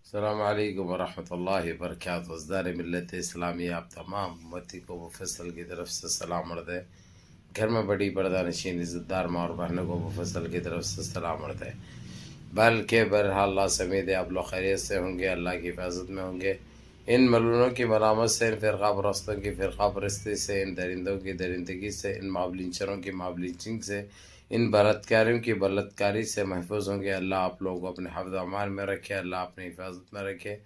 السلام علیکم ورحمۃ اللہ وبرکاتہ. ازدار ملت اسلامی آپ تمام امتی کو مفصل کی طرف سے سلام عرض ہے. گھر میں بڑی پردہ نشین عزت دار ماں اور بہنوں کو مفصل کی طرف سے سلام عرض ہے. بلکہ بہرحال اللہ سمید ہے، آپ لوگ خیریت سے ہوں گے، اللہ کی حفاظت میں ہوں گے. ان ملونوں کی ملامت سے، ان فرقہ پرستوں کی فرقہ پرستی سے، ان درندوں کی درندگی سے، ان مابلنچروں کی مابلنچنگ سے، ان بلاتکاریوں کی بلاتکاری سے محفوظ ہوں گے. اللہ آپ لوگوں کو اپنے حفظ و امان میں رکھے، اللہ اپنی حفاظت میں رکھے،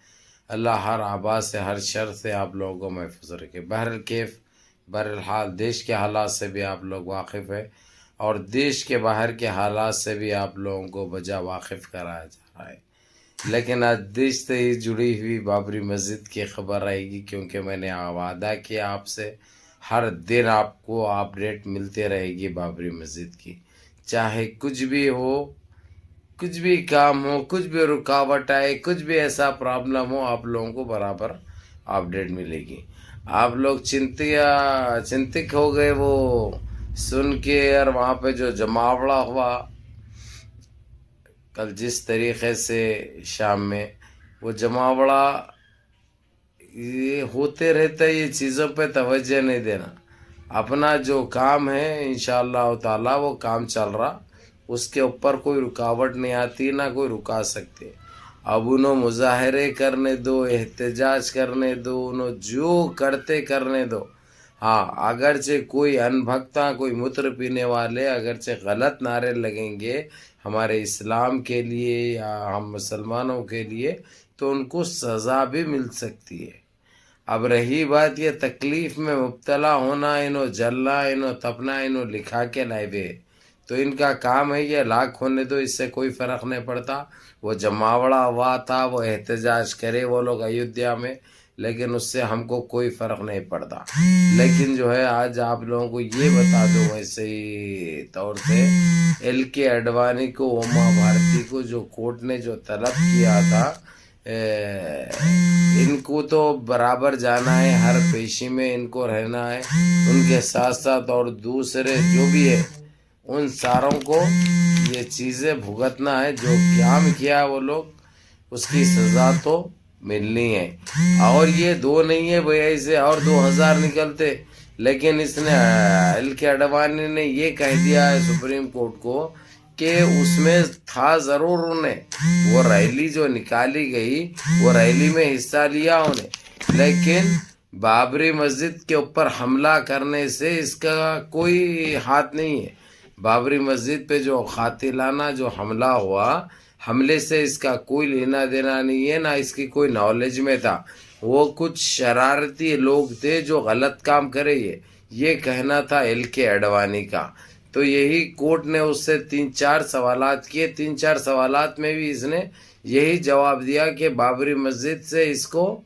اللہ ہر آباد سے، ہر شر سے آپ لوگوں کو محفوظ رکھے. بہرحال دیش کے حالات سے بھی آپ لوگ واقف ہیں، اور دیش کے باہر کے حالات سے بھی آپ لوگوں کو بجا واقف کرایا جا رہا ہے. لیکن آج دیش سے ہی جڑی ہوئی بابری مسجد کی خبر آئے گی، کیونکہ میں نے وعدہ کیا آپ سے ہر دن آپ کو اپڈیٹ ملتے رہے گی بابری مسجد کی. چاہے کچھ بھی ہو، کچھ بھی کام ہو، کچھ بھی رکاوٹ آئے، کچھ بھی ایسا پرابلم ہو، آپ لوگوں کو برابر اپڈیٹ ملے گی. آپ لوگ چنتک ہو گئے وہ سن کے، اور وہاں پہ جو جماوڑا ہوا کل جس طریقے سے شام میں، وہ جماوڑا یہ ہوتے رہتا ہے. یہ چیزوں پہ توجہ نہیں دینا. اپنا جو کام ہے انشاءاللہ تعالی وہ کام چل رہا، اس کے اوپر کوئی رکاوٹ نہیں آتی، نہ کوئی رکا سکتے. اب انہوں مظاہرے کرنے دو، احتجاج کرنے دو، انہوں جو کرتے کرنے دو. ہاں، اگرچہ کوئی انبھکتا، کوئی متر پینے والے اگرچہ غلط نعرے لگیں گے ہمارے اسلام کے لیے یا ہم مسلمانوں کے لیے، تو ان کو سزا بھی مل سکتی ہے. اب رہی بات یہ تکلیف میں مبتلا ہونا، انہوں جلنا، انہوں تپنا، انہوں لکھا کے لائے ہوئے، تو ان کا کام ہے یہ لاکھ ہونے دو، اس سے کوئی فرق نہیں پڑتا. وہ جماوڑا ہوا تھا، وہ احتجاج کرے وہ لوگ ایودھیا میں، لیکن اس سے ہم کو کوئی فرق نہیں پڑتا. لیکن جو ہے آج آپ لوگوں کو یہ بتا دو ویسے ہی طور سے، ایل کے اڈوانی کو، اما بھارتی کو جو کورٹ نے جو طلب کیا تھا، ان کو تو برابر جانا ہے، ہر پیشی میں ان کو رہنا ہے، ان کے ساتھ ساتھ اور دوسرے جو بھی ہے ان ساروں کو یہ چیزیں بھگتنا ہے. جو قیام کیا وہ لوگ، اس کی سزا تو ملنی ہے. اور یہ دو نہیں ہے بھئی، ایسے اور 2000 نکلتے. لیکن اس نے ایل کے اڈوانی نے یہ کہہ دیا ہے سپریم کورٹ کو کہ اس میں تھا ضرور انہیں، وہ ریلی جو نکالی گئی وہ ریلی میں حصہ لیا انہیں، لیکن بابری مسجد کے اوپر حملہ کرنے سے اس کا کوئی ہاتھ نہیں ہے. بابری مسجد پہ جو قاتلانہ جو حملہ ہوا، حملے سے اس کا کوئی لینا دینا نہیں ہے، نہ اس کی کوئی نالج میں تھا. وہ کچھ شرارتی لوگ تھے جو غلط کام کرے، یہ کہنا تھا ایل کے اڈوانی کا. تو یہی کورٹ نے اس سے 3-4 سوالات کیے. 3-4 سوالات میں بھی اس نے یہی جواب دیا کہ بابری مسجد سے اس کو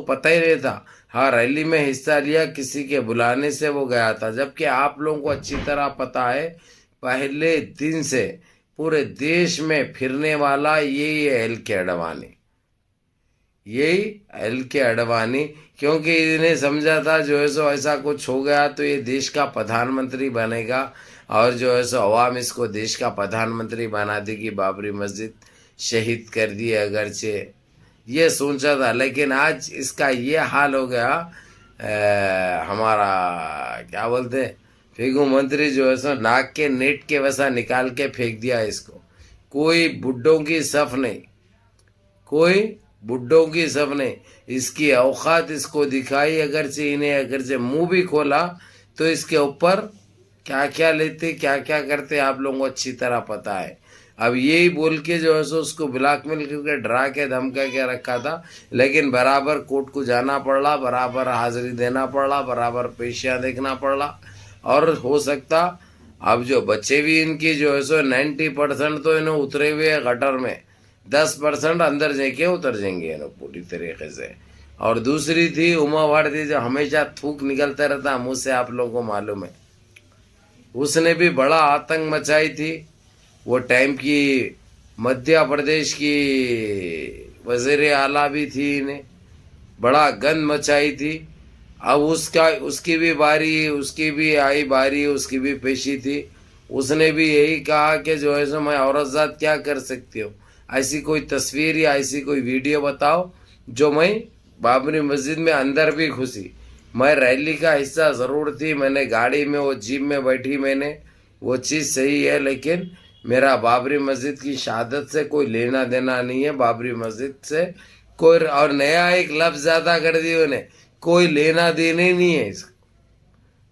پتہ ہی نہیں تھا. ہاں، ریلی میں حصہ لیا، کسی کے بلانے سے وہ گیا تھا، جبکہ آپ لوگوں کو اچھی طرح پتہ ہے پہلے دن سے پورے دیش میں پھرنے والا یہی ہے ایل کے اڈوانی. یہی ایل کے اڈوانی، کیونکہ انہیں سمجھا تھا جو ہے سو ایسا کچھ ہو گیا تو یہ دیش کا پردھان منتری بنے گا، اور جو ہے سو عوام اس کو دیش کا پردھان منتری بنا دے گی. بابری مسجد شہید کر دی اگرچہ، یہ سوچا تھا. لیکن آج اس کا یہ حال ہو گیا، ہمارا کیا بولتے پھیگو منتری جو ہے سو ناک کے نیٹ کے ویسا نکال کے پھینک دیا اس کو. کوئی بڈھوں کی صف نہیں، کوئی بڈھوں کی صف نہیں. اس کی اوقات اس کو دکھائی، اگرچہ منہ بھی کھولا تو اس کے اوپر کیا کیا لیتے، کیا کیا کرتے آپ لوگوں کو اچھی طرح پتہ ہے. اب یہی بول کے جو ہے سو اس کو بلاک میل کر کے ڈرا کے دھمکا کے رکھا تھا. لیکن برابر کورٹ کو جانا پڑ رہا، برابر حاضری دینا پڑ رہا، برابر پیشیاں دیکھنا پڑ رہا. اور ہو سکتا اب جو بچے بھی ان کی جو ہے سو 90% تو انہوں اترے ہوئے گٹر میں، 10% اندر جا کے اتر جائیں گے انہوں پوری طریقے سے. اور دوسری تھی اما بھارتی، جو ہمیشہ تھوک نکلتا رہتا منہ سے، آپ لوگوں کو معلوم ہے، اس نے بھی بڑا آتنک مچائی تھی. وہ ٹائم کی مدھیہ پردیش کی وزیر اعلیٰ بھی تھی، انہیں بڑا گند مچائی تھی. اب اس کی بھی باری، اس کی بھی آئی باری، اس کی بھی پیشی تھی. اس نے بھی یہی کہا کہ جو ہے سو میں عورت ذات کیا کر سکتی ہوں، ایسی کوئی تصویر یا ایسی کوئی ویڈیو بتاؤ جو میں بابری مسجد میں اندر بھی گھسی. میں ریلی کا حصہ ضرور تھی, میں نے گاڑی میں وہ جیپ میں بیٹھی, میں نے وہ چیز صحیح ہے, لیکن میرا بابری مسجد کی شہادت سے کوئی لینا دینا نہیں ہے. بابری مسجد سے کوئی, اور نیا ایک لفظ زیادہ کر دی انہیں, کوئی لینا دینا ہی نہیں ہے.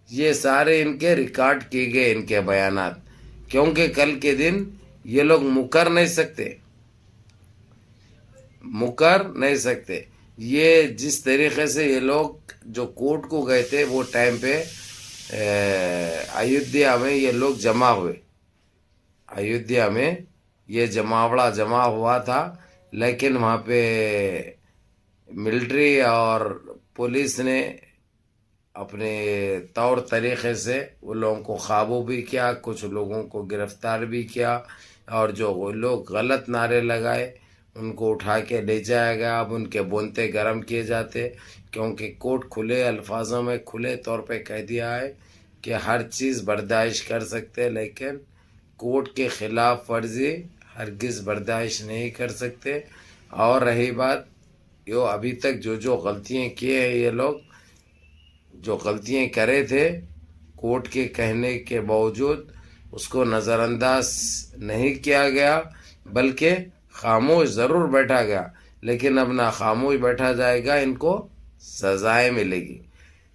یہ سارے ان کے ریکارڈ کیے گئے ان کے بیانات, کیونکہ کل کے دن یہ لوگ مکر نہیں سکتے. یہ جس طریقے سے یہ لوگ جو کورٹ کو گئے تھے وہ ٹائم پہ ایودھیا میں یہ لوگ جمع ہوئے, ایودھیا میں یہ جمع ہوا تھا, لیکن وہاں پہ ملٹری اور پولیس نے اپنے طور طریقے سے وہ لوگوں کو قابو بھی کیا, کچھ لوگوں کو گرفتار بھی کیا, اور جو وہ لوگ غلط نعرے لگائے ان کو اٹھا کے لے جایا گیا. اب ان کے بونتے گرم کیے جاتے, کیونکہ کورٹ کھلے الفاظوں میں کھلے طور پہ کہہ دیا ہے کہ ہر چیز برداشت کر سکتے, لیکن کورٹ کے خلاف ورزی ہرگز برداشت نہیں کر سکتے. اور رہی بات جو ابھی تک جو غلطیاں کیے ہیں یہ لوگ, جو غلطیاں کرے تھے کورٹ کے کہنے کے باوجود اس کو نظر انداز نہیں کیا گیا, بلکہ خاموش ضرور بیٹھا گیا, لیکن اب نہ خاموش بیٹھا جائے گا, ان کو سزائیں ملے گی.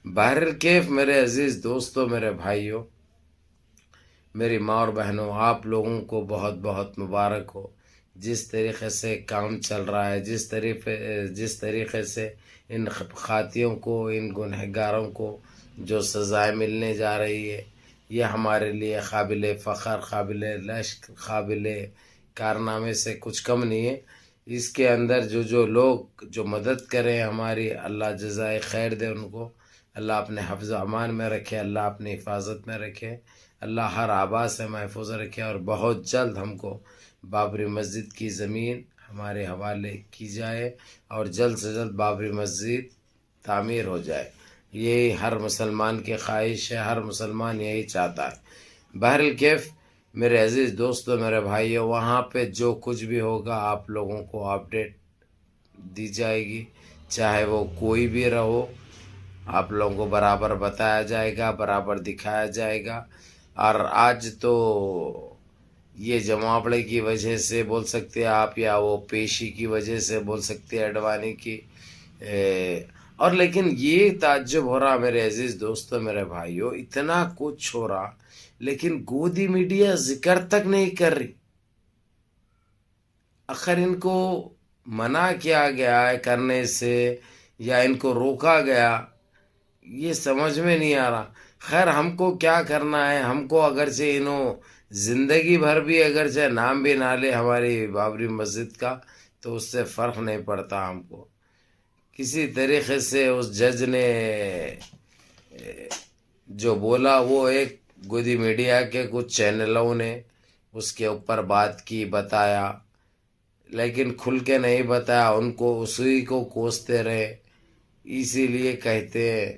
بہرکیف میرے عزیز دوستوں, میرے بھائیوں, میری ماں اور بہنوں, آپ لوگوں کو بہت بہت مبارک ہو. جس طریقے سے کام چل رہا ہے, جس طریقے سے ان خاطیوں کو, ان گنہگاروں کو جو سزائیں ملنے جا رہی ہے, یہ ہمارے لیے قابل فخر, قابل رشک, قابل کارنامے سے کچھ کم نہیں ہے. اس کے اندر جو لوگ جو مدد کریں ہماری, اللہ جزائے خیر دے ان کو, اللہ اپنے حفظ و امان میں رکھے, اللہ اپنی حفاظت میں رکھے, اللہ ہر آبا سے محفوظ رکھے, اور بہت جلد ہم کو بابری مسجد کی زمین ہمارے حوالے کی جائے, اور جلد سے جلد بابری مسجد تعمیر ہو جائے. یہی ہر مسلمان کی خواہش ہے, ہر مسلمان یہی چاہتا ہے. بہرکیف میرے عزیز دوستو, میرے بھائیو, وہاں پہ جو کچھ بھی ہوگا آپ لوگوں کو اپڈیٹ دی جائے گی, چاہے وہ کوئی بھی رہو, آپ لوگوں کو برابر بتایا جائے گا, برابر دکھایا جائے گا. اور آج تو یہ جماپڑے کی وجہ سے بول سکتے آپ, یا وہ پیشی کی وجہ سے بول سکتے اڈوانی کی, اور لیکن یہ تعجب ہو رہا میرے عزیز دوستو, میرے بھائیو, اتنا کچھ ہو رہا لیکن گودی میڈیا ذکر تک نہیں کر رہی. آخر ان کو منع کیا گیا ہے کرنے سے یا ان کو روکا گیا, یہ سمجھ میں نہیں آ رہا. خیر ہم کو کیا کرنا ہے, ہم کو اگرچہ انہوں زندگی بھر بھی اگرچہ نام بھی نہ لے ہماری بابری مسجد کا, تو اس سے فرق نہیں پڑتا. ہم کو کسی طریقے سے اس جج نے جو بولا, وہ ایک گودی میڈیا کے کچھ چینلوں نے اس کے اوپر بات کی, بتایا, لیکن کھل کے نہیں بتایا, ان کو اسی کو کوستے رہے. اسی لیے کہتے ہیں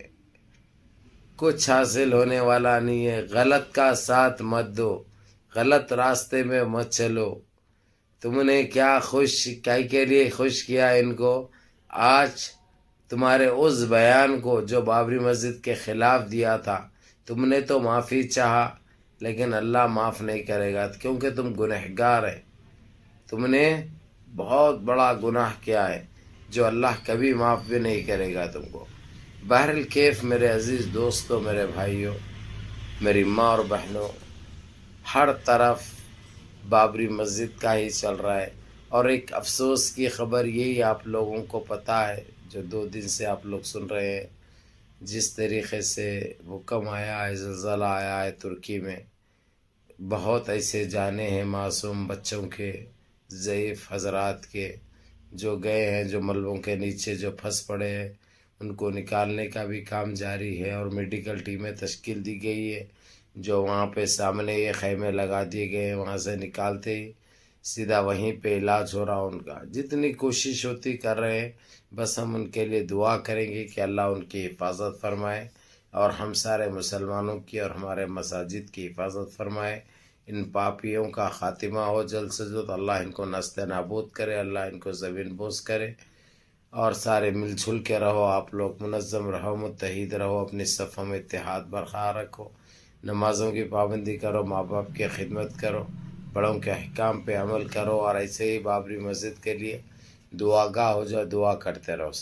کچھ حاصل ہونے والا نہیں ہے. غلط کا ساتھ مت دو, غلط راستے میں مت چلو. تم نے کیا کے لیے خوش کیا ان کو, آج تمہارے اس بیان کو جو بابری مسجد کے خلاف دیا تھا, تم نے تو معافی چاہا, لیکن اللہ معاف نہیں کرے گا, کیونکہ تم گنہگار ہے. تم نے بہت بڑا گناہ کیا ہے جو اللہ کبھی معاف بھی نہیں کرے گا تم کو. بہرکیف میرے عزیز دوستو, میرے بھائیوں, میری ماں اور بہنوں, ہر طرف بابری مسجد کا ہی چل رہا ہے. اور ایک افسوس کی خبر یہی آپ لوگوں کو پتہ ہے, جو 2 دن سے آپ لوگ سن رہے ہیں, جس طریقے سے بھوکم آیا ہے, زلزلہ آیا ہے ترکی میں, بہت ایسے جانے ہیں معصوم بچوں کے, ضعیف حضرات کے, جو گئے ہیں, جو ملبوں کے نیچے جو پھنس پڑے ہیں, ان کو نکالنے کا بھی کام جاری ہے. اور میڈیکل ٹیمیں تشکیل دی گئی ہے, جو وہاں پہ سامنے یہ خیمے لگا دیے گئے ہیں, وہاں سے نکالتے ہی سیدھا وہیں پہ علاج ہو رہا ان کا. جتنی کوشش ہوتی کر رہے ہیں, بس ہم ان کے لیے دعا کریں گے کہ اللہ ان کی حفاظت فرمائے, اور ہم سارے مسلمانوں کی اور ہمارے مساجد کی حفاظت فرمائے. ان پاپیوں کا خاتمہ ہو جلد سے جلد. اللہ ان کو نست نابود کرے, اللہ ان کو زمین بوس کرے. اور سارے مل جل کے رہو, آپ لوگ منظم رہو, متحد رہو, اپنی صفوں میں اتحاد برقرار رکھو, نمازوں کی پابندی کرو, ماں باپ کی خدمت کرو, بڑوں کے احکام پہ عمل کرو, اور ایسے ہی بابری مسجد کے لیے دعا گاہ ہو جاؤ, دعا کرتے رہو.